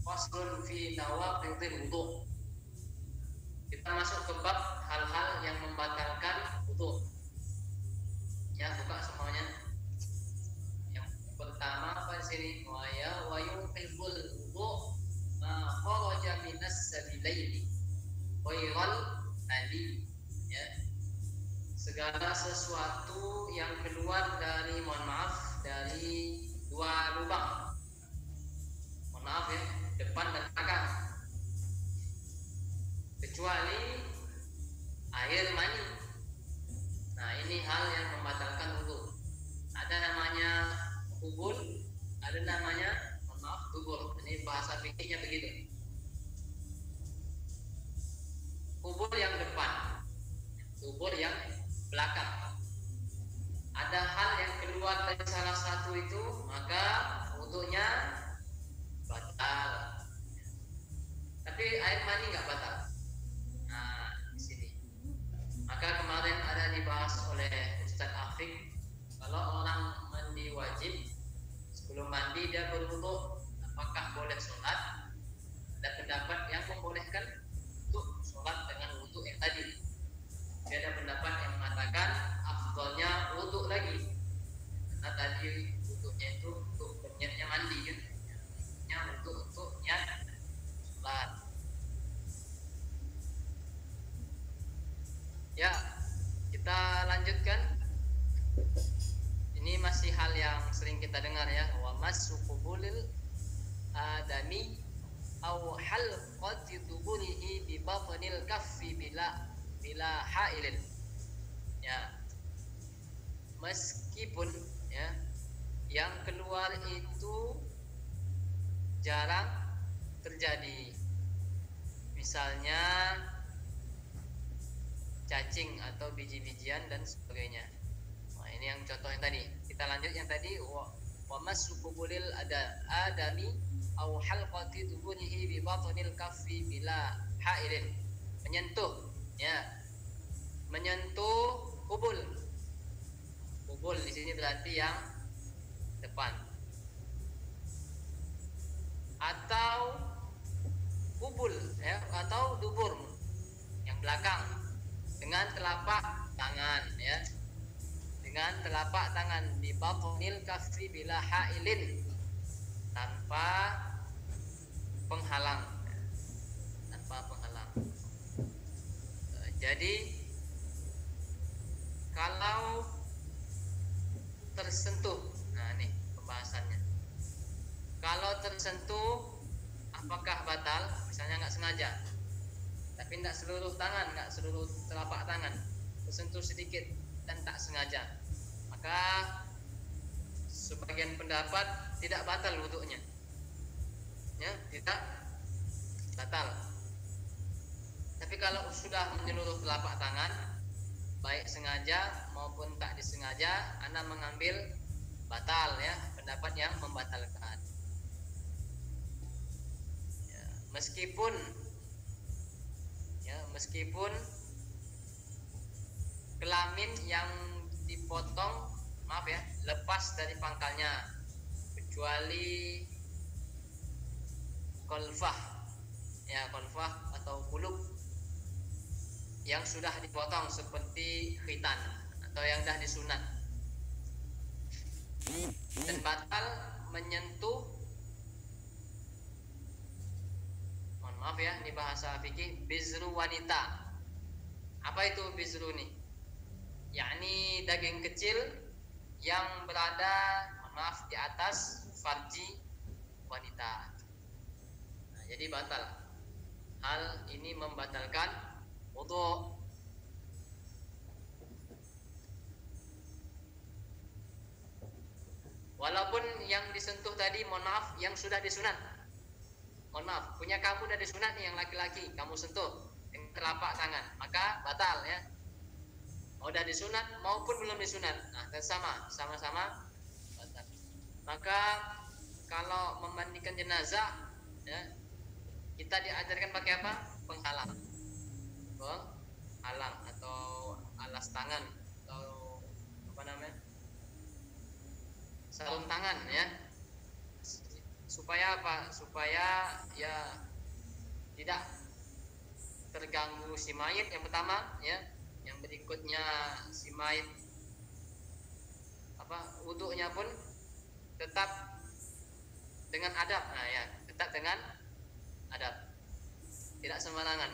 Faslun fi nawaqidil wudu. Kita masuk ke bab hal-hal yang membatalkan wudu. Ya, buka semuanya. Yang pertama apa di sini? Wa yuhibbul wudu ma kharaja minas sabilaini ghairal mali. Ya. Segala sesuatu yang keluar dari, mohon maaf, dari dua lubang. Mohon maaf ya, depan dan belakang. Kecuali air mani. Nah, ini hal yang membatalkan wudu. Ada namanya kubul, ada namanya, mohon maaf, dubur. Ini bahasa fikihnya begitu. Kubul yang depan, dubur yang belakang. Ada hal yang keluar dari salah satu itu, maka wudunya batal. Tapi air mani nggak batal. Nah, di sini. Maka kemarin ada dibahas oleh Ustadz Afik, kalau orang mandi wajib, sebelum mandi dia berwudu, apakah boleh sholat? Ada pendapat yang membolehkan untuk sholat dengan wudu yang tadi. Dia ada pendapat yang mengatakan afdalnya wudu lagi, karena tadi wudunya itu untuk niatnya mandi kan, ya, untuk niat sholat. Ya, kita lanjutkan. Ini masih hal yang sering kita dengar ya, wa massu qubulil adami aw halqati duburihi bi batnil kaffi bila hailin. Ya. Meskipun ya yang keluar itu jarang terjadi. Misalnya cacing atau biji-bijian dan sebagainya. Nah, ini yang contoh yang tadi. Kita lanjut yang tadi, wa masukubulil adami au halqati dubunihi bi batnil kaffi bila hailin. Menyentuh ya. Menyentuh kubul. Kubul di sini berarti yang depan. Atau kubul ya, atau dubur yang belakang. Dengan telapak tangan ya, dengan telapak tangan di batnil kaffi bila hailin, tanpa penghalang ya. Tanpa penghalang. Jadi kalau tersentuh, nah ini pembahasannya, kalau tersentuh apakah batal? Misalnya nggak sengaja, tapi tidak seluruh tangan, tidak seluruh telapak tangan, tersentuh sedikit dan tak sengaja, maka sebagian pendapat tidak batal wudunya, ya, tidak batal. Tapi kalau sudah menyeluruh telapak tangan, baik sengaja maupun tak disengaja, Anda mengambil batal ya, pendapat yang membatalkan. Ya, meskipun kelamin yang dipotong, maaf ya, lepas dari pangkalnya, kecuali kolfah ya, kolfah atau kulub yang sudah dipotong seperti khitan atau yang dah disunat, dan batal menyentuh, mohon maaf ya, ini bahasa fikih, bizru wanita. Apa itu bizru nih? Yakni daging kecil yang berada, mohon maaf, di atas farji wanita. Nah, jadi batal. Hal ini membatalkan wudu. Walaupun yang disentuh tadi, mohon maaf, yang sudah disunat. Mohon maaf, punya kamu udah disunat nih, yang laki-laki kamu sentuh dengan telapak tangan, maka batal ya. Mau udah disunat maupun belum disunat, nah sama-sama batal. Maka kalau memandikan jenazah ya, kita diajarkan pakai apa? Penghalang atau alas tangan atau apa namanya, sarung tangan ya, supaya apa? Supaya ya tidak terganggu si mayit yang pertama, ya. Yang berikutnya si mayit wudhunya pun tetap dengan adab. Nah ya, tetap dengan adab, tidak sembarangan.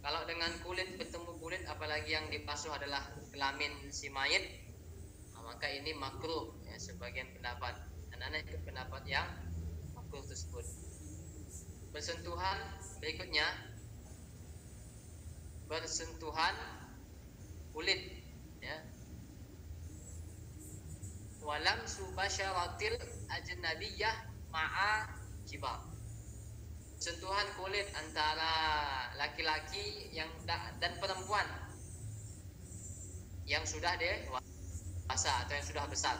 Kalau dengan kulit bertemu kulit, apalagi yang dibasuh adalah kelamin si mayit, maka ini makruh, ya, sebagian pendapat. Dan ada pendapat yang makruh tersebut. Bersentuhan berikutnya, bersentuhan kulit, ya. Walam subasyaratil ajnabiyah ma'a kibar. Sentuhan kulit antara laki-laki dan perempuan yang sudah dewasa atau yang sudah besar.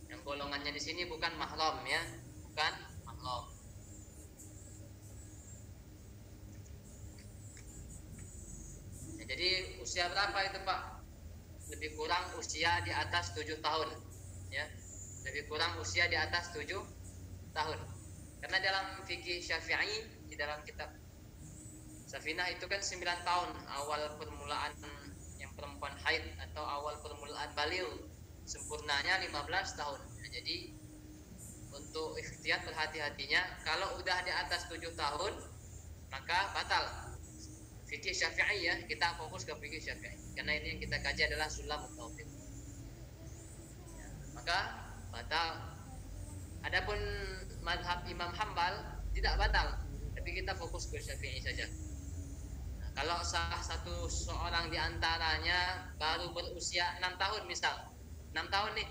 Yang golongannya di sini bukan mahram, ya, bukan mahram. Ya, jadi usia berapa itu, Pak? Lebih kurang usia di atas 7 tahun, ya. Lebih kurang usia di atas 7 tahun. Karena dalam fikih Syafi'i, di dalam kitab Safinah itu kan 9 tahun awal permulaan yang perempuan haid atau awal permulaan baligh. Sempurnanya 15 tahun. Nah, jadi untuk ikhtiyat berhati-hatinya, kalau udah di atas 7 tahun maka batal. Fikih Syafi'i, ya, kita fokus ke fikih Syafi'i karena ini yang kita kaji adalah Sulamut Tauhid. Ya, maka batal. Adapun mazhab Imam Hambal tidak batal, tapi kita fokus ke Syafi'i saja. Nah, kalau salah satu seorang di antaranya baru berusia 6 tahun misal, 6 tahun nih,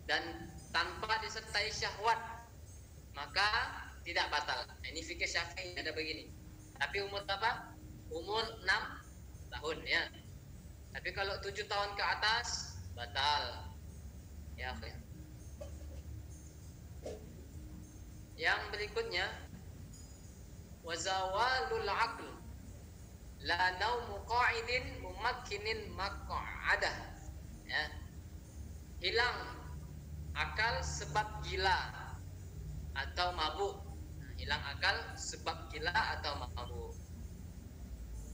dan tanpa disertai syahwat, maka tidak batal. Nah, ini fikih Syafi'i ada begini. Tapi umur berapa? Umur 6 tahun, ya. Tapi kalau 7 tahun ke atas batal. Ya, oke. Yang berikutnya, wazawalul aql la naumu qa'idin mumakkinin maq'adah, ya. Hilang akal sebab gila atau mabuk. Nah, hilang akal sebab gila atau mabuk.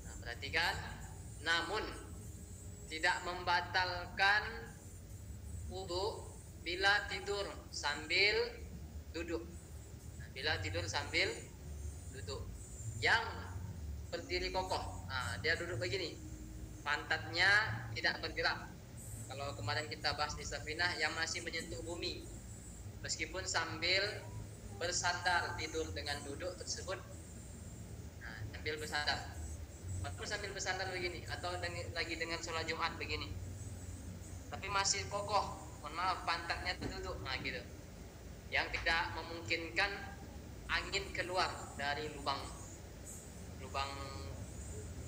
Nah, perhatikan, namun tidak membatalkan wudu bila tidur sambil duduk. Bila tidur sambil duduk, yang berdiri kokoh, nah, dia duduk begini, pantatnya tidak bergerak. Kalau kemarin kita bahas di Safinah, yang masih menyentuh bumi, meskipun sambil bersandar tidur dengan duduk tersebut, nah, sambil bersandar, walaupun sambil bersandar begini, atau lagi dengan sholat Jumat begini, tapi masih kokoh, mohon maaf, pantatnya terduduk, nah gitu, yang tidak memungkinkan angin keluar dari lubang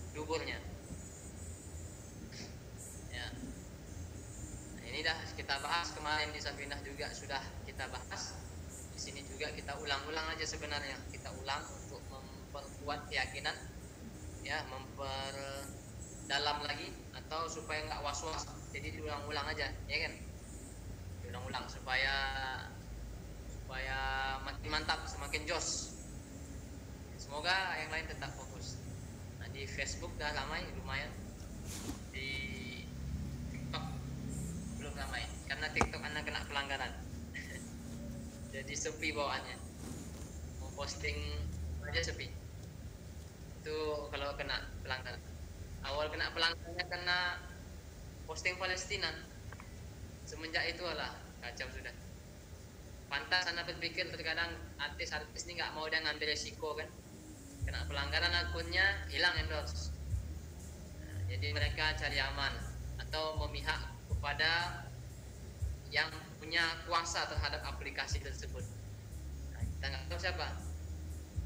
duburnya, ya. Nah, ini dah kita bahas kemarin di Safinah, juga sudah kita bahas. Di sini juga kita ulang-ulang aja sebenarnya, kita ulang untuk memperkuat keyakinan, ya, memperdalam lagi, atau supaya nggak was-was. Jadi diulang-ulang aja, ya kan? Diulang-ulang supaya makin mantap, semakin jos. Semoga yang lain tetap fokus. Nah, di Facebook dah ramai lumayan, di TikTok belum ramai karena TikTok anak kena pelanggaran. Jadi sepi bawaannya, mau posting aja sepi. Itu kalau kena pelanggaran. Awal kena pelanggarannya karena posting Palestina. Semenjak itu lah kacau sudah. Pantas anda berpikir terkadang artis-artis ini nggak mau dia ngambil resiko kan, kena pelanggaran akunnya hilang endorse. Nah, jadi mereka cari aman atau memihak kepada yang punya kuasa terhadap aplikasi tersebut. Nah, kita nggak tahu siapa.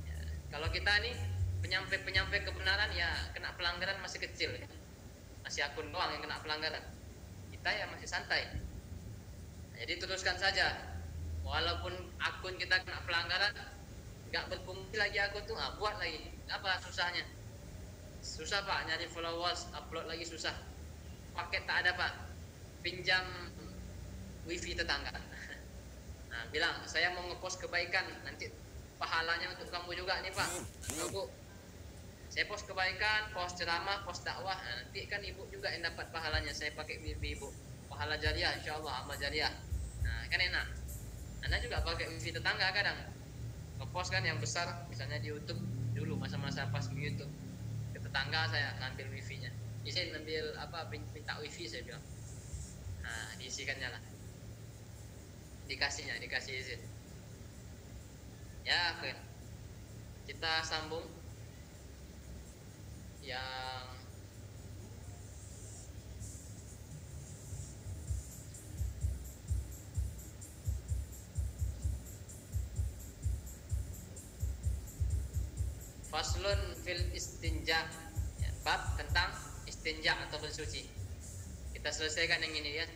Ya, kalau kita nih penyampai kebenaran, ya kena pelanggaran masih kecil, ya. Masih akun doang yang kena pelanggaran. Kita ya masih santai. Nah, jadi teruskan saja. Walaupun akun kita kena pelanggaran, nggak berfungsi lagi akun tuh, buat lagi. Apa susahnya? Susah, Pak, nyari followers, upload lagi susah. Paket tak ada, Pak, pinjam wifi tetangga. Nah, bilang saya mau ngepost kebaikan, nanti pahalanya untuk kamu juga nih Pak atau Bu. Saya post kebaikan, post ceramah, post dakwah, nah, nanti kan ibu juga yang dapat pahalanya. Saya pakai wifi ibu, pahala jariah, insya Allah amal jariah. Nah kan enak. Anda juga pakai wifi tetangga kadang ngepost kan yang besar, misalnya di YouTube dulu masa-masa pas di YouTube, ke tetangga saya ngambil wifi-nya, saya ngambil apa, minta wifi saya bilang, nah diisikannya lah, dikasih izin. Ya oke, kita sambung yang faslun fil istinja, ya, bab tentang istinja atau bersuci. Kita selesaikan yang ini ya.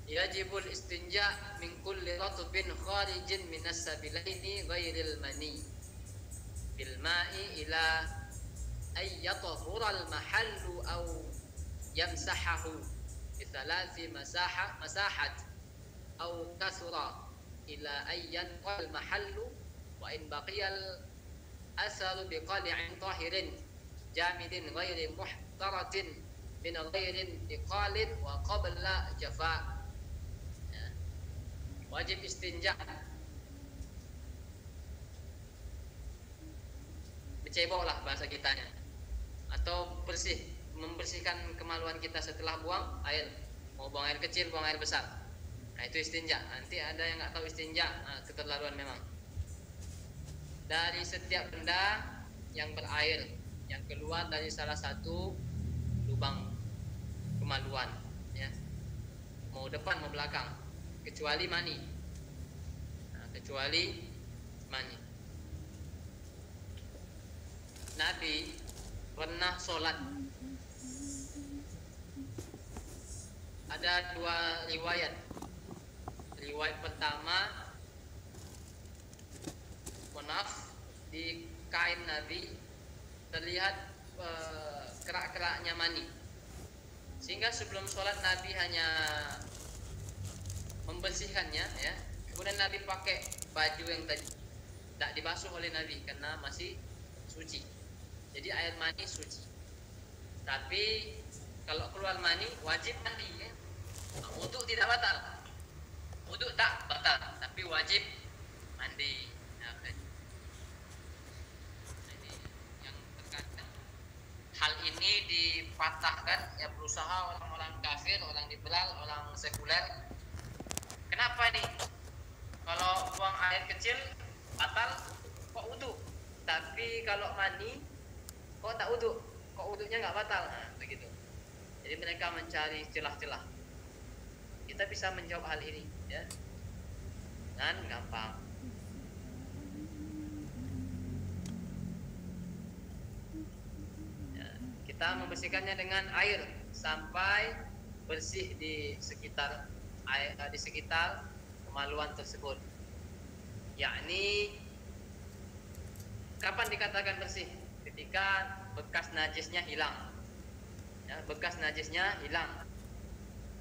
Yajibul istinja min kulli ratbin kharijin minas sabilaini ghairil mani bil ma'i ila ay yatahura al mahallu aw yamsahahu bi thalathi masahat aw kasura ila ay yanqa al mahallu wa in baqiyal asaru bi qali'in tahirin jamidin ghairi muhtaratin min ghairin iqalin wa qabla jafa. Wajib istinja, bercebok lah bahasa kitanya, atau bersih, membersihkan kemaluan kita setelah buang air, mau buang air kecil, buang air besar, nah itu istinja. Nanti ada yang nggak tahu istinja, nah, keterlaluan memang. Dari setiap benda yang berair yang keluar dari salah satu lubang kemaluan, ya, mau depan mau belakang, kecuali mani. Nah, kecuali mani. Nabi pernah sholat. Ada dua riwayat. Riwayat pertama, maaf, di kain Nabi terlihat kerak-keraknya mani, sehingga sebelum sholat Nabi hanya membersihkannya, ya. Kemudian Nabi pakai baju yang tadi tidak dibasuh oleh Nabi karena masih suci. Jadi air mani suci. Tapi kalau keluar mani wajib mandi, ya. Wudu tidak batal. Wudu tak batal, tapi wajib mandi. Ya, ini yang terkadang hal ini dipatahkan, ya, berusaha orang-orang kafir, orang liberal, orang sekuler. Kenapa nih? Kalau buang air kecil batal, kok wudu? Tapi kalau mani, kok tak wudu? Kok wudunya nggak batal? Nah, begitu. Jadi mereka mencari celah-celah. Kita bisa menjawab hal ini, ya, dan gampang. Ya, kita membersihkannya dengan air sampai bersih di sekitar kemaluan tersebut. Yakni kapan dikatakan bersih? Ketika bekas najisnya hilang, ya, bekas najisnya hilang,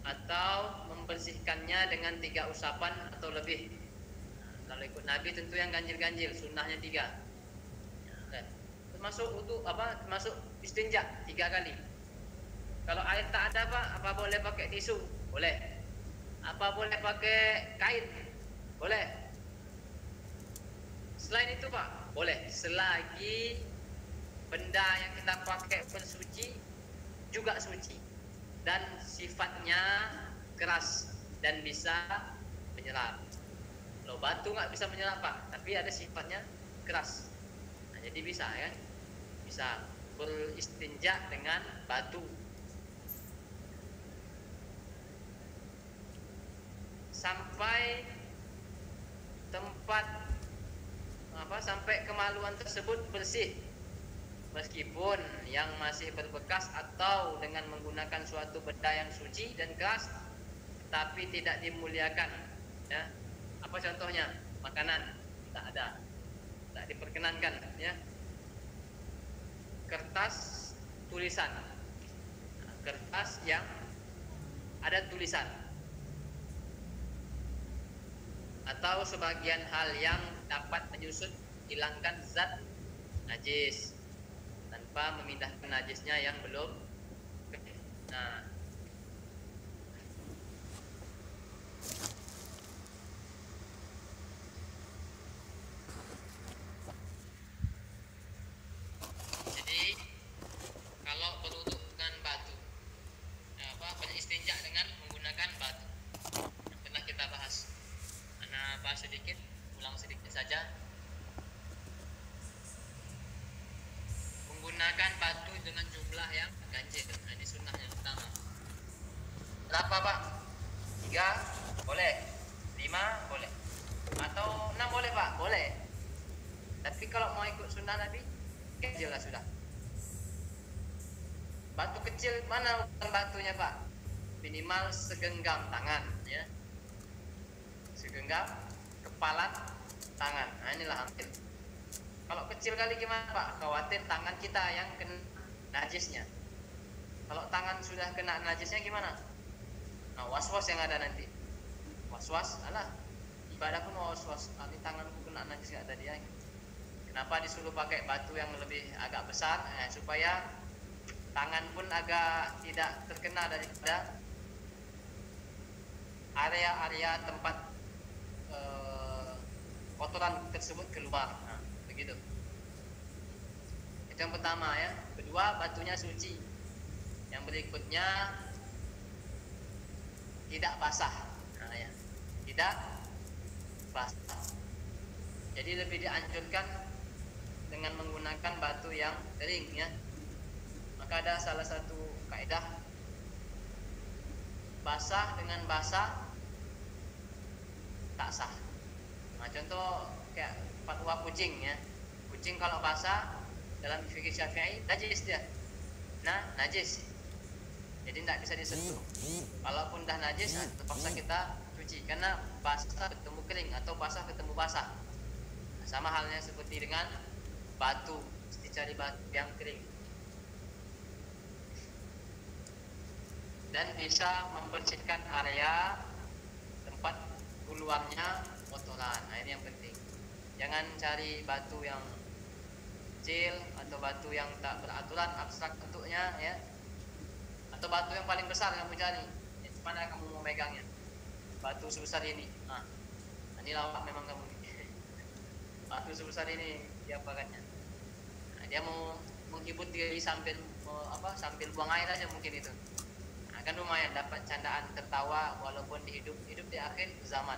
atau membersihkannya dengan 3 usapan atau lebih. Nah, kalau ikut Nabi tentu yang ganjil-ganjil, sunnahnya 3. Ya, termasuk wudu, termasuk istinja 3 kali. Kalau air tak ada Pak, apa boleh pakai tisu? Boleh. Apa boleh pakai kain? Boleh. Selain itu Pak, boleh. Selagi benda yang kita pakai bersuci juga suci dan sifatnya keras dan bisa menyerap. Kalau batu nggak bisa menyerap Pak, tapi ada sifatnya keras. Nah, jadi bisa, ya, bisa beristinja dengan batu. Sampai sampai kemaluan tersebut bersih, meskipun yang masih berbekas atau dengan menggunakan suatu benda yang suci dan keras tapi tidak dimuliakan, ya. Apa contohnya? Makanan tak ada, tak diperkenankan, ya. Kertas tulisan, kertas yang ada tulisan, atau sebagian hal yang dapat menyusut hilangkan zat najis tanpa memindahkan najisnya yang belum. Nah, jadi kalau berwudu dengan batu, beristinja dengan menggunakan batu, yang pernah kita bahas. Ana bahas sedikit, ulang sedikit saja. Menggunakan batu dengan jumlah yang ganjil. Nah, ini sunnah yang pertama. Berapa, Pak? 3 boleh, 5 boleh, atau 6 boleh, Pak? Boleh. Tapi kalau mau ikut sunnah Nabi, ganjil lah sudah. Batu kecil mana ukuran batunya, Pak? Minimal segenggam tangan, ya. Segenggam kepala tangan. Nah, inilah hampir. Kalau kecil kali gimana, Pak? Khawatir tangan kita yang kena najisnya. Kalau tangan sudah kena najisnya gimana? Nah, was-was yang ada nanti. Was-was, alah, ibadah pun was-was. Nanti tanganku kena najis nggak tadi ya? Kenapa disuruh pakai batu yang lebih agak besar? Supaya tangan pun agak tidak terkena daripada area-area tempat kotoran tersebut keluar. Nah, begitu. Itu yang pertama ya. Kedua, batunya suci. Yang berikutnya tidak basah. Nah, ya. Tidak basah. Jadi lebih dianjurkan dengan menggunakan batu yang kering ya. Maka ada salah satu kaidah, basah dengan basah tak sah. Nah, contoh kayak fatwa kucing ya. Kucing kalau basah dalam fikih Syafi'i najis dia. Nah, najis. Jadi tidak bisa disentuh. Walaupun dah najis, terpaksa kita cuci karena basah ketemu kering atau basah ketemu basah. Nah, sama halnya seperti dengan batu, mesti cari batu yang kering. Dan bisa membersihkan area tempat keluarnya kotoran. Nah, ini yang penting. Jangan cari batu yang kecil atau batu yang tak beraturan, abstrak bentuknya ya. Atau batu yang paling besar kamu cari. Mana kamu mau megangnya? Batu sebesar ini. Nah, ini lawak memang kamu. Batu sebesar ini diapakannya? Nah, dia mau menghibur diri sambil buang air aja mungkin itu. Kan lumayan dapat candaan, tertawa walaupun hidup di akhir zaman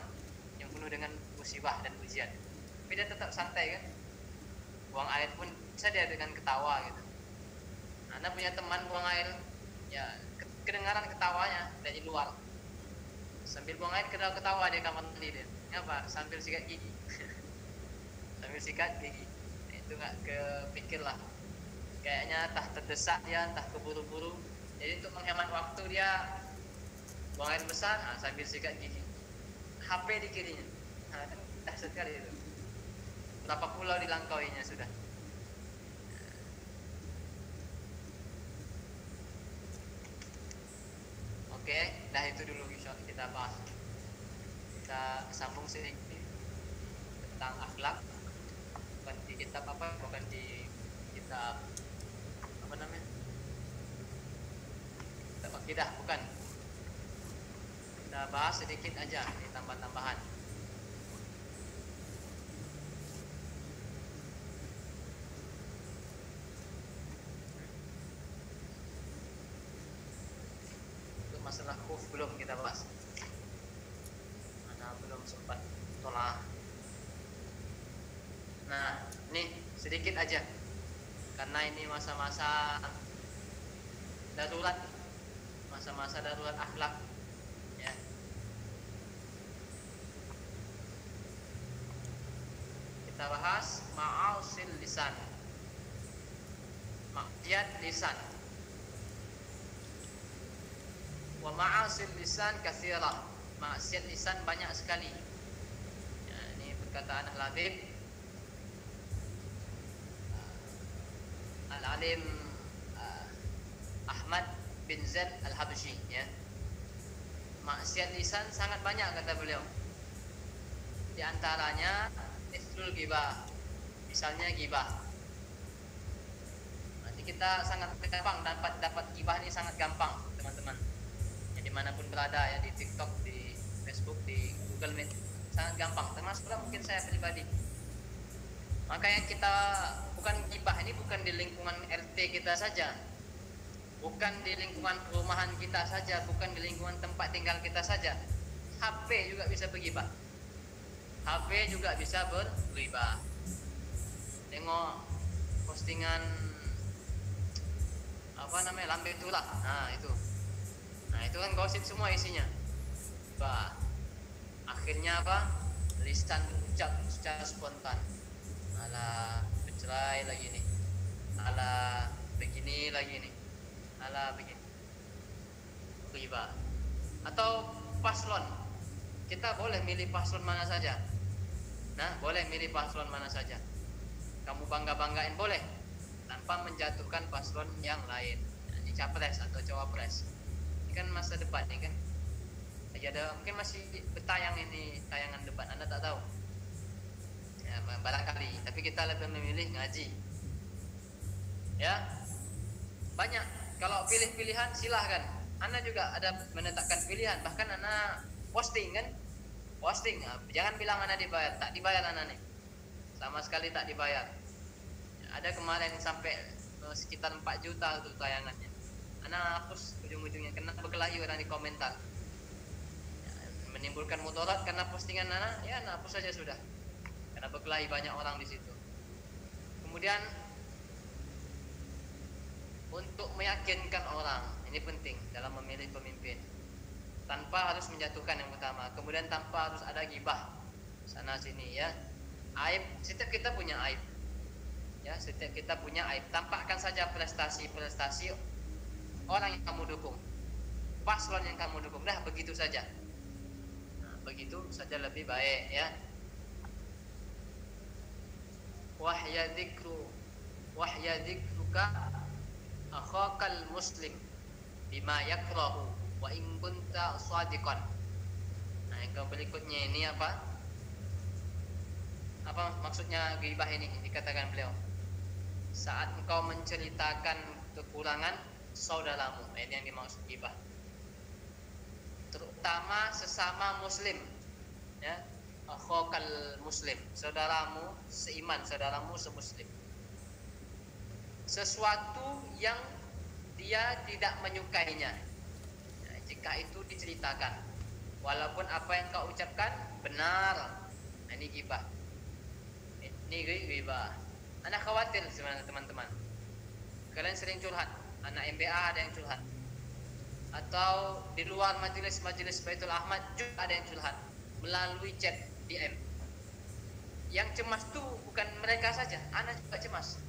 yang penuh dengan musibah dan ujian. Tapi dia tetap santai kan. Buang air pun bisa dia dengan ketawa gitu. Anda punya teman buang air, ya kedengaran ketawanya dari luar. Sambil buang air ketawa dia kamar mandi dia. Apa? Sambil sikat gigi. Sambil sikat gigi. Nah, itu nggak kepikir lah. Kayaknya entah terdesak dia, entah keburu-buru. Jadi untuk menghemat waktu dia buang air besar, sambil sikat gigi. HP di kirinya. Nah, kan dahsyat sekali itu. Berapa pulau dilangkauinya sudah. Oke, dah itu dulu kita bahas. Kita sambung sedikit tentang akhlak. Bukan di kitab bukan di kitab apa namanya? Akidah, bukan. Kita bahas sedikit aja, ini tambah-tambahan. Untuk masalah khuf belum kita bahas. Mana belum sempat tolak. Nah, ini sedikit aja. Karena ini masa-masa darurat. Masa-masa darurat akhlak ya. Kita bahas ma'asil lisan, maksiat lisan. Wa ma'asil lisan katsirah, maksiat lisan banyak sekali ya, ini perkataan Al-Habib Al-Alim Ahmad bin Zaid Al-Habsyi ya. Maksiat lisan sangat banyak kata beliau. Di antaranya mislul gibah, misalnya gibah. Nanti kita sangat gampang dapat gibah ini, sangat gampang teman-teman. Ya, dimanapun berada ya, di TikTok, di Facebook, di Google Meet, sangat gampang. Termasuklah mungkin saya pribadi. Makanya kita bukan gibah ini bukan di lingkungan RT kita saja, bukan di lingkungan perumahan kita saja, bukan di lingkungan tempat tinggal kita saja. HP juga bisa bergibah. HP juga bisa bergibah. Tengok postingan apa namanya, lambe tulah. Nah itu kan gosip semua isinya. Bah, akhirnya apa? Lisan berucap secara spontan. Alah, bercerai lagi nih. Alah, begini lagi nih. Alah, begini. Gibah. Atau paslon. Kita boleh milih paslon mana saja. Nah, boleh milih paslon mana saja. Kamu bangga-banggain boleh, tanpa menjatuhkan paslon yang lain. Ini capres atau cawapres. Ini kan masa depan ini kan. Ada mungkin masih bertayang ini, tayangan debat, Anda tak tahu. Ya, barangkali, tapi kita lebih memilih ngaji. Ya. Banyak. Kalau pilih-pilihan silahkan. Anda juga ada menetapkan pilihan, bahkan Anda posting kan? Posting, jangan bilang Anda dibayar, tak dibayar Anda nih. Sama sekali tak dibayar. Ada kemarin sampai sekitar 4 juta untuk tayangannya. Anda hapus ujung-ujungnya, kena berkelahi orang di komentar. Ya, menimbulkan mudarat karena postingan Anda, ya Anda hapus saja sudah. Karena berkelahi banyak orang di situ. Kemudian untuk meyakinkan orang, ini penting dalam memilih pemimpin. Tanpa harus menjatuhkan yang utama, kemudian tanpa harus ada gibah sana sini ya. Aib, setiap kita punya aib. Ya, setiap kita punya aib. Tampakkan saja prestasi-prestasi orang yang kamu dukung, paslon yang kamu dukung. Dah begitu saja. Nah, begitu saja lebih baik ya. Wahya dzikruka akhakal muslim bima yakrahu wa in kunta shadiqan. Nah, yang berikutnya ini apa? Apa maksudnya ghibah ini? Dikatakan beliau, saat engkau menceritakan kekurangan saudaramu. Nah, ini yang dimaksud ghibah. Terutama sesama muslim. Ya, akhakal muslim, saudaramu seiman, saudaramu semuslim. Sesuatu yang dia tidak menyukainya. Nah, jika itu diceritakan, walaupun apa yang kau ucapkan benar, nah, ini ghibah. Ini ghibah. Anak khawatir sebenarnya teman-teman. Kalian sering curhat, anak MBA ada yang curhat, atau di luar majelis-majelis Baitul Ahmad juga ada yang curhat melalui chat DM. Yang cemas tuh bukan mereka saja, anak juga cemas.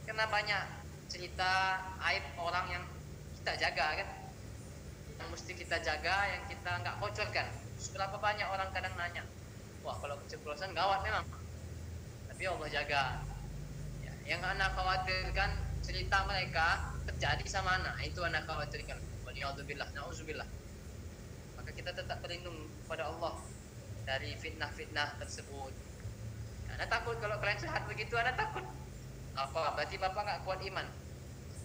Karena banyak cerita aib orang yang kita jaga kan, yang mesti kita jaga, yang kita nggak bocorkan. Seberapa banyak orang kadang nanya, wah kalau keceplosan gawat memang, tapi Allah jaga. Ya, yang anak khawatirkan cerita mereka terjadi sama anak, itu anak khawatirkan. Waliyadzubillah, na'udzubillah. Maka kita tetap berlindung kepada Allah dari fitnah-fitnah tersebut. Anak takut kalau kalian sehat begitu, anak takut. Apa? Berarti bapak nggak kuat iman.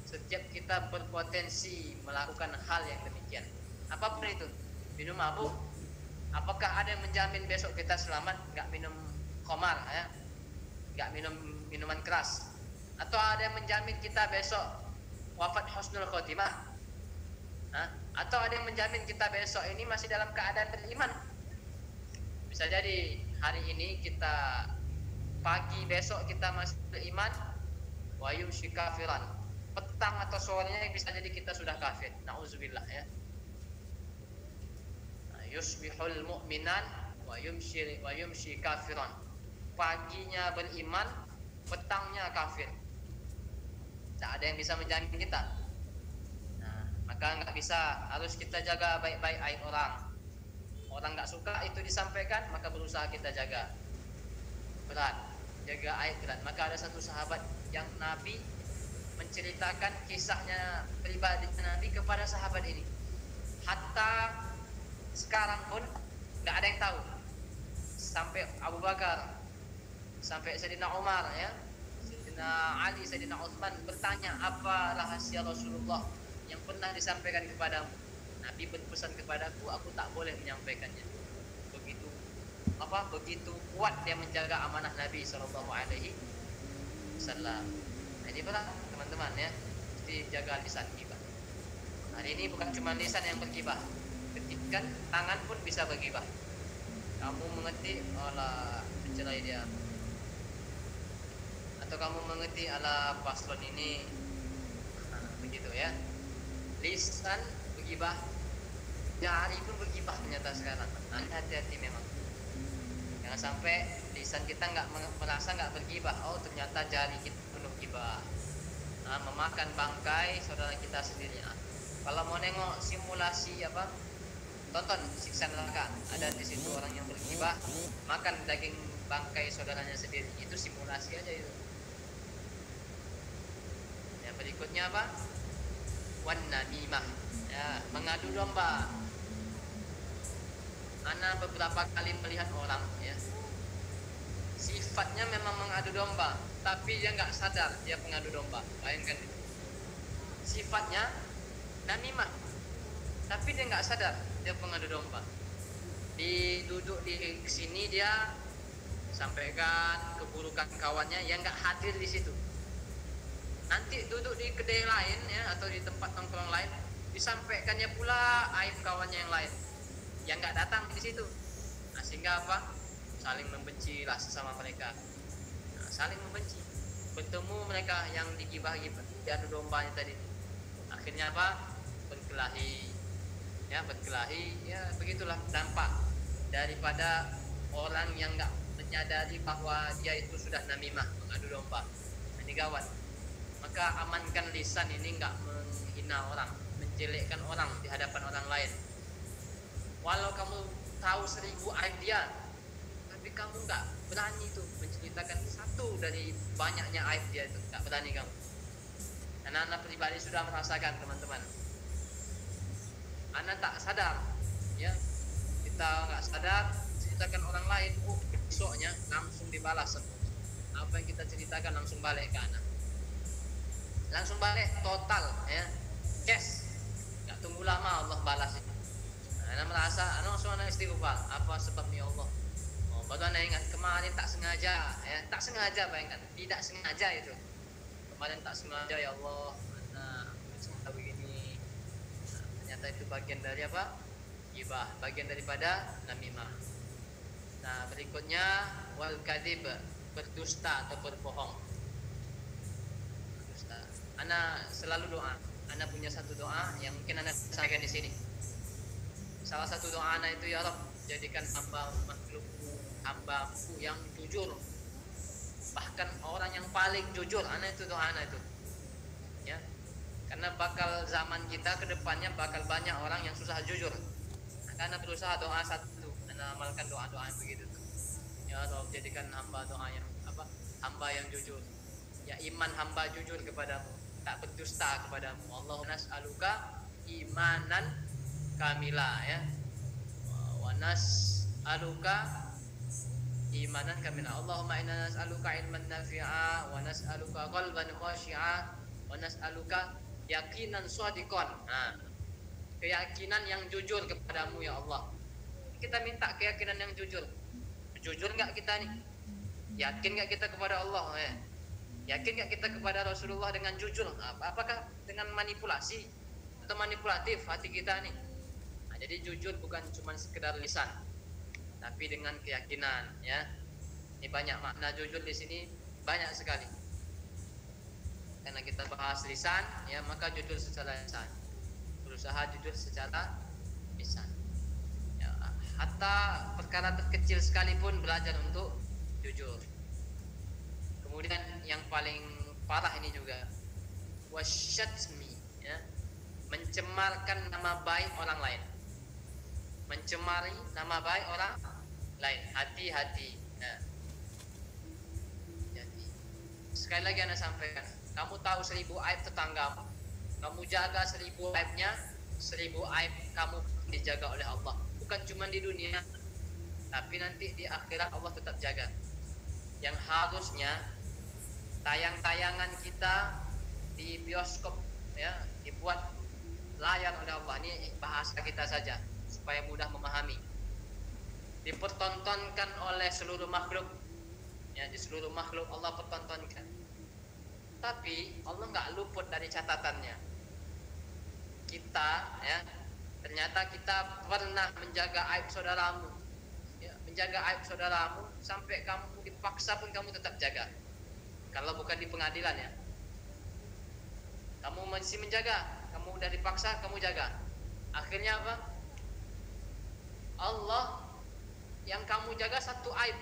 Setiap kita berpotensi melakukan hal yang demikian. Apapun itu, minum mabuk. Apakah ada yang menjamin besok kita selamat? Nggak minum khamar, ya? Nggak minum minuman keras. Atau ada yang menjamin kita besok wafat husnul khotimah? Atau ada yang menjamin kita besok ini masih dalam keadaan beriman? Bisa jadi hari ini kita, pagi besok kita masih beriman, wa yumshi kafiran, petang atau sorenya bisa jadi kita sudah kafir. Nauzubillah ya. Yusbihul mu'minan wa yumshi kafiran. Paginya beriman, petangnya kafir. Tak ada yang bisa menjamin kita. Nah, maka nggak bisa, harus kita jaga baik-baik aib orang. Orang nggak suka itu disampaikan, maka berusaha kita jaga. Berat, jaga aib berat. Maka ada satu sahabat yang Nabi menceritakan kisahnya pribadi Nabi kepada sahabat ini. Hatta sekarang pun nggak ada yang tahu sampai Abu Bakar, sampai Sayyidina Umar, ya, Sayyidina Ali, Sayyidina Utsman bertanya, apa rahasia Rasulullah yang pernah disampaikan kepadamu? Nabi berpesan kepadaku, aku tak boleh menyampaikannya. Begitu begitu kuat dia menjaga amanah Nabi Shallallahu Alaihi Wasallam. Nah, ini berat teman-teman, ya, mesti jaga lisan gibah. Hari ini bukan cuma lisan yang bergibah, ketika tangan pun bisa bergibah. Kamu mengerti ala mencerai dia, atau kamu mengerti ala paslon ini, nah, begitu ya. Lisan bergibah, jari pun bergibah ternyata sekarang. Nah, hati-hati memang. Jangan sampai lisan kita merasa nggak bergibah. Oh, ternyata jari kita penuh gibah. Nah, memakan bangkai saudara kita sendiri. Nah, kalau mau nengok simulasi tonton siksa neraka. Ada di situ orang yang bergibah makan daging bangkai saudaranya sendiri. Itu simulasi aja itu. Yang berikutnya apa? Wan namimah. Ya, mengadu domba. Ana beberapa kali melihat orang, ya, sifatnya memang mengadu domba, tapi dia nggak sadar dia pengadu domba. Bayangkan itu. Sifatnya namimah, tapi dia nggak sadar dia pengadu domba. Duduk di sini dia sampaikan keburukan kawannya yang nggak hadir di situ. Nanti duduk di kedai lain, ya, atau di tempat nongkrong lain, disampaikannya pula aib kawannya yang lain yang nggak datang di situ. Nah, sehingga apa? Saling membenci lah sesama mereka. Nah, saling membenci. Bertemu mereka yang digibah-gibah, diadu dombanya tadi. Akhirnya apa? Berkelahi. Ya, berkelahi. Ya, begitulah dampak daripada orang yang nggak menyadari bahwa dia itu sudah namimah, mengadu domba. Ini gawat. Maka amankan lisan ini, nggak menghina orang, menjelekkan orang di hadapan orang lain. Walau kamu tahu 1000 aib dia, tapi kamu nggak berani tuh menceritakan satu dari banyaknya aib dia itu, nggak berani kamu. Anak-anak pribadi sudah merasakan, teman-teman. Anak tak sadar, ya, kita nggak sadar ceritakan orang lain, besoknya langsung dibalas. Apa yang kita ceritakan langsung balik ke anak, langsung balik total, ya, cash, nggak tunggu lama Allah balas. Anak merasa, langsung anak istighfar. Apa sebabnya Allah? Oh, baru anak ingat kemarin tak sengaja, ya, tak sengaja, bayangkan, tidak sengaja itu. Kemarin tak sengaja, ya Allah, anak cerita begini. Nah, ternyata itu bagian dari apa? Gibah, bagian daripada namimah. Nah, berikutnya wal kadhib, berdusta atau berbohong. Berdusta. Anak selalu doa. Anak punya satu doa yang mungkin anak sampaikan di sini. Salah satu doa anak itu, ya Rabb, jadikan hambamu yang jujur, bahkan orang yang paling jujur. Anak itu doa anak itu, ya, karena bakal zaman kita ke depannya bakal banyak orang yang susah jujur. Karena berusaha doa satu, anak amalkan doa-doa yang begitu tuh. Ya Rabb, jadikan hamba yang jujur, ya, iman hamba jujur kepadamu, tak berdusta kepadamu. Allahumma nas'aluka imanan kamila, ya, wa nas'aluka imanan kamila. Allahumma inna nas'aluka ilman nafi'a wa nas'aluka qalban khashi'a wa nas'aluka yaqinan shadiqan. Nah, keyakinan yang jujur kepadamu, ya Allah. Kita minta keyakinan yang jujur. Jujur nggak kita nih? Yakin nggak kita kepada Allah, ya? Yakin nggak kita kepada Rasulullah dengan jujur? Apakah dengan manipulasi atau manipulatif hati kita nih? Jadi jujur bukan cuma sekedar lisan, tapi dengan keyakinan, ya. Ini banyak makna jujur di sini, banyak sekali. Karena kita bahas lisan, ya, maka jujur secara lisan. Berusaha jujur secara lisan. Ya, hatta perkara terkecil sekalipun belajar untuk jujur. Kemudian yang paling parah ini juga wasyatmi, ya, mencemarkan nama baik orang lain. Mencemari nama baik orang lain. Hati-hati. Nah, jadi sekali lagi anak sampaikan, kamu tahu 1000 aib tetanggamu, kamu jaga 1000 aibnya, 1000 aib kamu dijaga oleh Allah. Bukan cuma di dunia, tapi nanti di akhirat Allah tetap jaga. Yang harusnya tayang-tayangan kita di bioskop ya dibuat layar oleh Allah, ini bahasa kita saja supaya mudah memahami, dipertontonkan oleh seluruh makhluk ya, di seluruh makhluk Allah pertontonkan, tapi Allah nggak luput dari catatannya. Kita ya, ternyata kita pernah menjaga aib saudaramu ya, menjaga aib saudaramu sampai kamu dipaksa pun kamu tetap jaga. Kalau bukan di pengadilan ya, kamu masih menjaga, kamu udah dipaksa kamu jaga, akhirnya apa? Allah yang kamu jaga satu aib,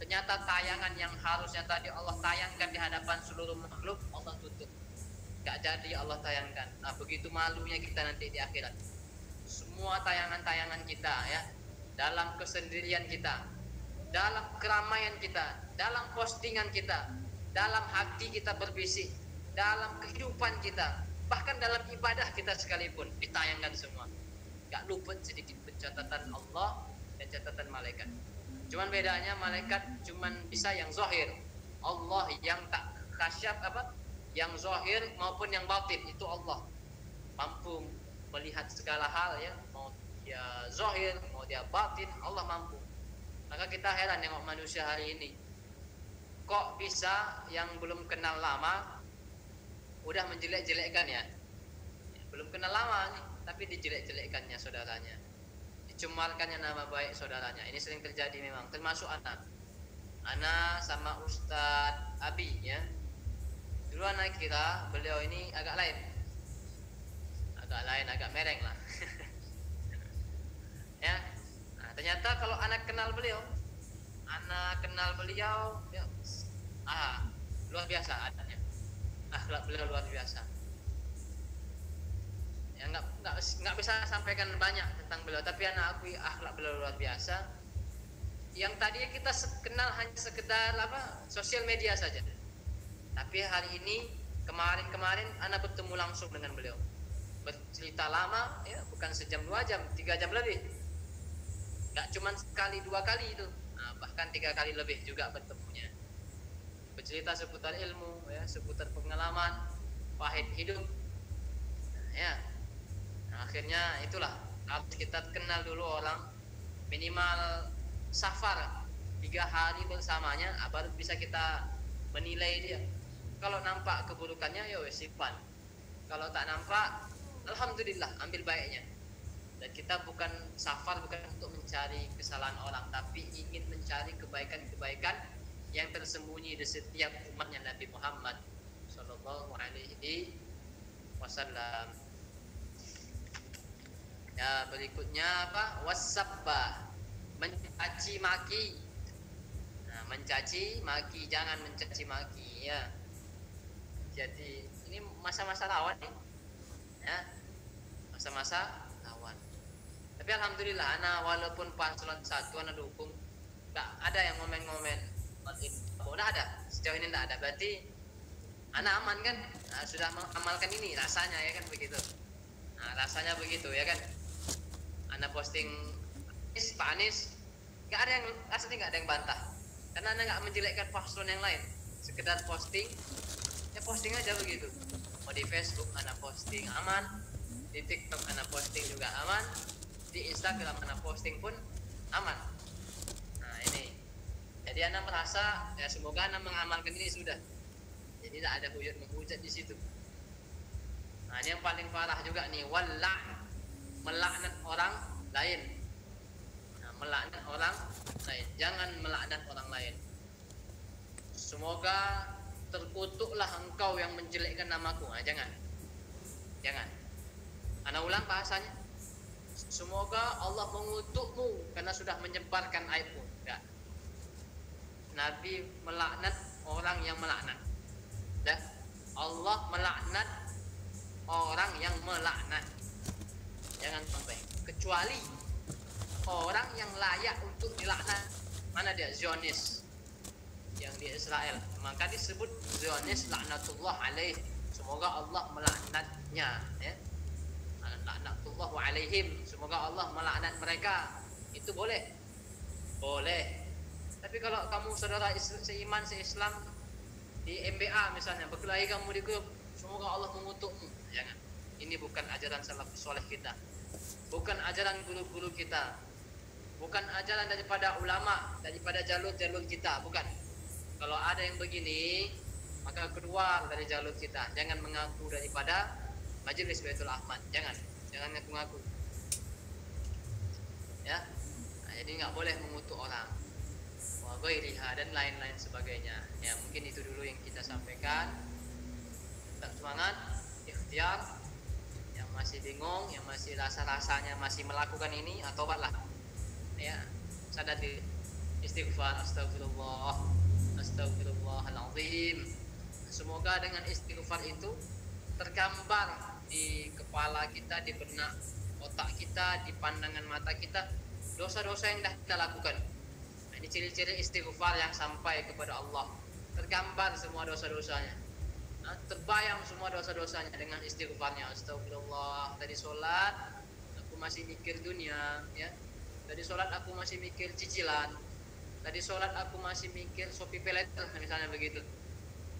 ternyata tayangan yang harusnya tadi Allah tayangkan di hadapan seluruh makhluk Allah tutup, gak jadi Allah tayangkan. Nah begitu malunya kita nanti di akhirat. Semua tayangan-tayangan kita ya, dalam kesendirian kita, dalam keramaian kita, dalam postingan kita, dalam hati kita berbisik, dalam kehidupan kita, bahkan dalam ibadah kita sekalipun ditayangkan semua. Gak luput sedikit pencatatan Allah dan catatan malaikat. Cuman bedanya malaikat cuman bisa yang zahir, Allah yang tak kasyaf apa? Yang zahir maupun yang batin itu Allah mampu melihat segala hal ya, mau dia zahir mau dia batin Allah mampu. Maka kita heran nengok manusia hari ini, kok bisa yang belum kenal lama udah menjelek-jelekkan ya, belum kenal lama nih tapi dijelek-jelekkannya saudaranya, dicemarkannya nama baik saudaranya. Ini sering terjadi memang, termasuk anak sama Ustadz Abi ya. Dulu anak kira beliau ini agak lain, agak mereng lah ya. Nah, ternyata kalau anak kenal beliau ya, luar biasa adanya, akhlak beliau luar biasa ya. Nggak bisa sampaikan banyak tentang beliau, tapi anak akui akhlak beliau luar biasa. Yang tadinya kita kenal hanya sekedar apa, sosial media saja, tapi hari ini kemarin anak bertemu langsung dengan beliau, bercerita lama ya, bukan sejam 2 jam 3 jam lebih, nggak cuma sekali 2 kali itu, nah, bahkan 3 kali lebih juga bertemunya, bercerita seputar ilmu ya, seputar pengalaman pahit hidup ya. Nah, akhirnya itulah harus kita kenal dulu orang, minimal safar 3 hari bersamanya baru bisa kita menilai dia. Kalau nampak keburukannya ya wes simpan, kalau tak nampak alhamdulillah ambil baiknya. Dan kita bukan safar bukan untuk mencari kesalahan orang, tapi ingin mencari kebaikan-kebaikan yang tersembunyi di setiap umatnya Nabi Muhammad sallallahu alaihi wasallam. Ya, berikutnya apa? Wasabbah, mencaci maki. Nah, mencaci maki, jangan mencaci maki ya. Jadi ini masa-masa rawan nih ya, masa-masa rawan. Tapi alhamdulillah anak walaupun paslon 1 anak dukung, nggak ada yang ngomen-ngomen. Udah ada, sejauh ini nggak ada, berarti anak aman kan? Nah, sudah mengamalkan ini rasanya ya kan begitu. Nah, rasanya begitu ya kan. Anak posting Pak Anies, nggak ada yang asli, nggak ada yang bantah, karena anak nggak menjelekkan paslon yang lain, sekedar posting ya, posting aja begitu. Mau di Facebook anak posting aman, di TikTok anak posting juga aman, di Instagram anak posting pun aman. Nah ini, jadi anak merasa ya semoga anak mengamalkan ini sudah, jadi tidak ada hujat menghujat di situ. Nah ini yang paling parah juga nih, melaknat orang lain. Nah, melaknat orang lain, jangan melaknat orang lain. Semoga terkutuklah engkau yang menjelekkan namaku. Nah, jangan. Ana ulang bahasanya. Semoga Allah mengutukmu karena sudah menyebarkan aibmu. Enggak. Nabi melaknat orang yang melaknat. Dah. Allah melaknat orang yang melaknat. Jangan sampai, kecuali orang yang layak untuk dilaknat. Mana dia? Zionis yang di Israel, maka disebut Zionis laknatullah alaih, semoga Allah melaknatnya ya. Laknatullah alaihim, semoga Allah melaknat mereka, itu boleh. Boleh. Tapi kalau kamu saudara seiman seislam di MBA misalnya, berkelahi kamu di grup, semoga Allah mengutukmu. Jangan. Ini bukan ajaran salafus soleh kita. Bukan ajaran guru-guru kita. Bukan ajaran daripada ulama, daripada jalur-jalur kita, bukan. Kalau ada yang begini, maka keluar dari jalur kita. Jangan mengaku daripada Majelis Baitul Ahmad. Jangan ngaku-ngaku. Ya. Nah, jadi nggak boleh mengutuk orang. Wa ghairiha dan lain-lain sebagainya. Ya, mungkin itu dulu yang kita sampaikan. Tetap semangat, ikhtiar. Yang masih bingung, yang masih rasa-rasanya masih melakukan ini, tobatlah. Ya, sadar diri. Istighfar, astagfirullah, astagfirullahaladzim. Semoga dengan istighfar itu tergambar di kepala kita, di benak otak kita, di pandangan mata kita, dosa-dosa yang dah kita lakukan. Nah, ini ciri-ciri istighfar yang sampai kepada Allah. Tergambar semua dosa-dosanya. Nah, terbayang semua dosa-dosanya dengan istighfarnya. Astagfirullah, tadi sholat aku masih mikir dunia, ya. Tadi sholat aku masih mikir cicilan. Tadi sholat aku masih mikir Shopee Paylater, misalnya begitu.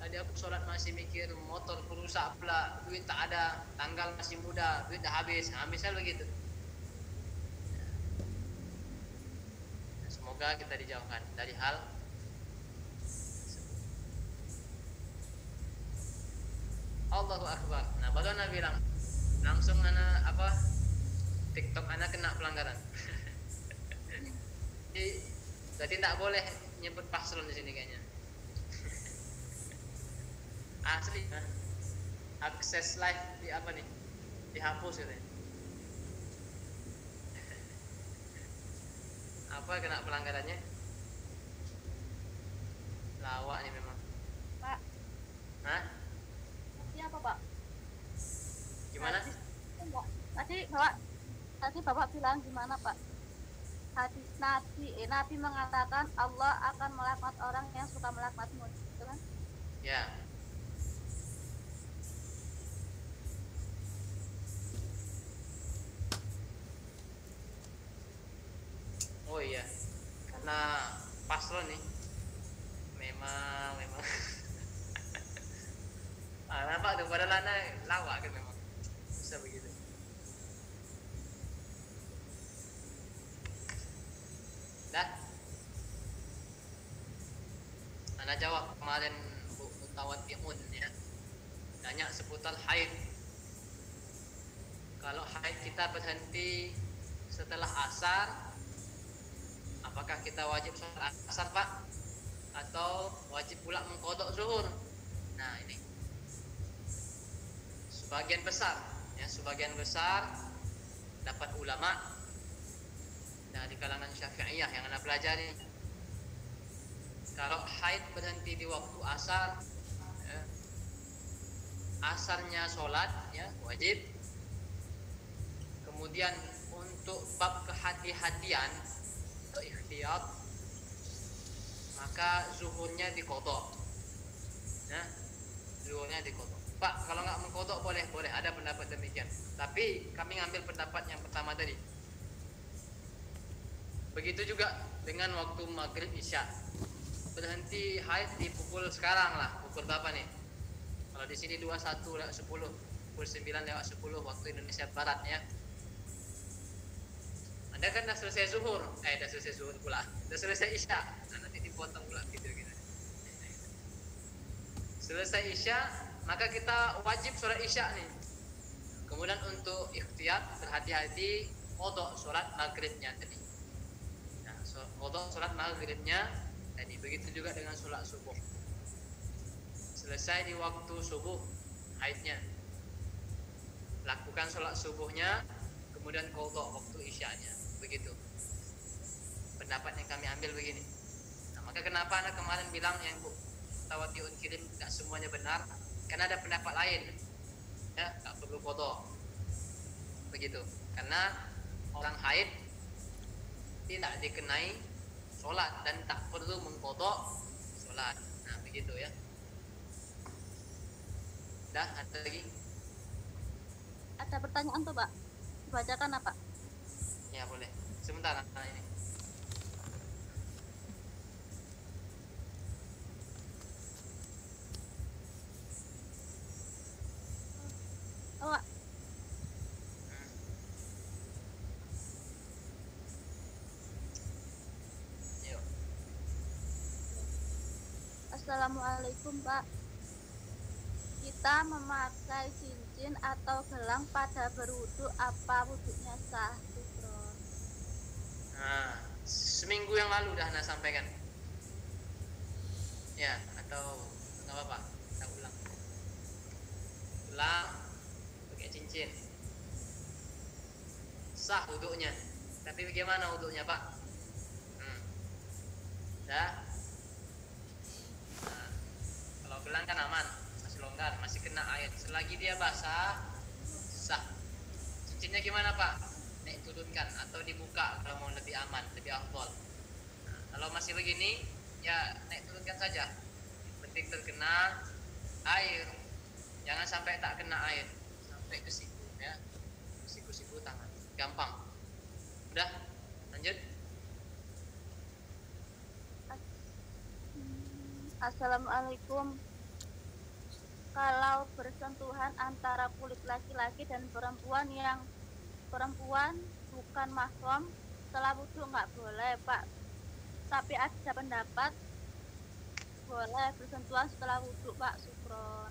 Tadi aku sholat masih mikir motor rusak pula, duit tak ada, tanggal masih muda, duit dah habis. Nah, misal begitu. Nah, semoga kita dijauhkan dari hal. Allahu Akbar. Nah, baru anak bilang, langsung anak TikTok anak kena pelanggaran. Jadi tidak boleh nyebut paslon di sini kayaknya. Asli. Akses live di apa nih? Dihapus gitu. Apa kena pelanggarannya? Lawak nih memang. Pak. Hah? Apa Pak? Gimana? Tadi Bapak bilang gimana Pak? Nabi mengatakan Allah akan melaknat orang yang suka melaknatmu, gitu kan? Ya. Oh iya, karena paslon nih, memang. Nampak tuh pada lana lawak kan memang bisa begitu. Dah, anak jawab kemarin Bu Mutawatiun ya, tanya seputar haid. Kalau haid kita berhenti setelah asar, apakah kita wajib sholat asar Pak? Atau wajib pula mengqadha zuhur? Nah ini sebagian besar dapat ulama dari kalangan Syafi'iyah yang anda pelajari, kalau haid berhenti di waktu asar, ya, asarnya sholat ya wajib. Kemudian untuk bab kehati-hatian atau ikhtiyat, maka zuhurnya diqadha. Ya, zuhurnya diqadha. Pak, kalau nggak mengqadha boleh, ada pendapat demikian. Tapi kami ngambil pendapat yang pertama tadi. Begitu juga dengan waktu maghrib isya. Berhenti haid di pukul sekarang lah, pukul berapa nih? Kalau di sini 21:10, pukul 9:10 waktu Indonesia Barat ya. Anda kan dah selesai zuhur, dah selesai zuhur pula, dah selesai isya. Nah, nanti dipotong pula gitu. Selesai isya, maka kita wajib sholat isya nih. Kemudian untuk ikhtiyat, berhati-hati qadha sholat maghribnya tadi. Nah, qadha sholat maghribnya tadi. Begitu juga dengan sholat subuh. Selesai di waktu subuh haidnya, lakukan sholat subuhnya, kemudian qadha waktu isyanya. Begitu pendapat yang kami ambil begini. Nah, maka kenapa anak kemarin bilang yang Bu Tawatiun kirim tidak semuanya benar, karena ada pendapat lain ya, tak perlu qadha begitu, karena orang haid tidak dikenai sholat dan tak perlu mengqadha sholat. Nah begitu ya. Dah, ada lagi? Ada pertanyaan tuh Pak, dibacakan apa? Ya boleh, sebentar ini. Assalamualaikum Pak. Kita memakai cincin atau gelang pada berwudu, apa wudunya sah? Syukron. Nah, seminggu yang lalu dah Ana sampaikan. Ya, atau nggak apa-apa, kita ulang. Gelang pakai cincin. Sah wudunya. Tapi bagaimana wudunya, Pak? Dah. Nah, kalau gelang kan aman, masih longgar, masih kena air. Selagi dia basah, sah. Cincinnya gimana, Pak? Naik turunkan atau dibuka kalau mau lebih aman, lebih afdol. Nah, kalau masih begini, ya naik turunkan saja. Yang penting terkena air. Jangan sampai tak kena air, sampai ke siku ya. Siku-siku tangan. Gampang. Udah, lanjut. Assalamualaikum. Kalau bersentuhan antara kulit laki-laki dan perempuan yang perempuan bukan mahram, setelah wudu nggak boleh, Pak. Tapi ada pendapat boleh bersentuhan setelah wudu, Pak. Syukron.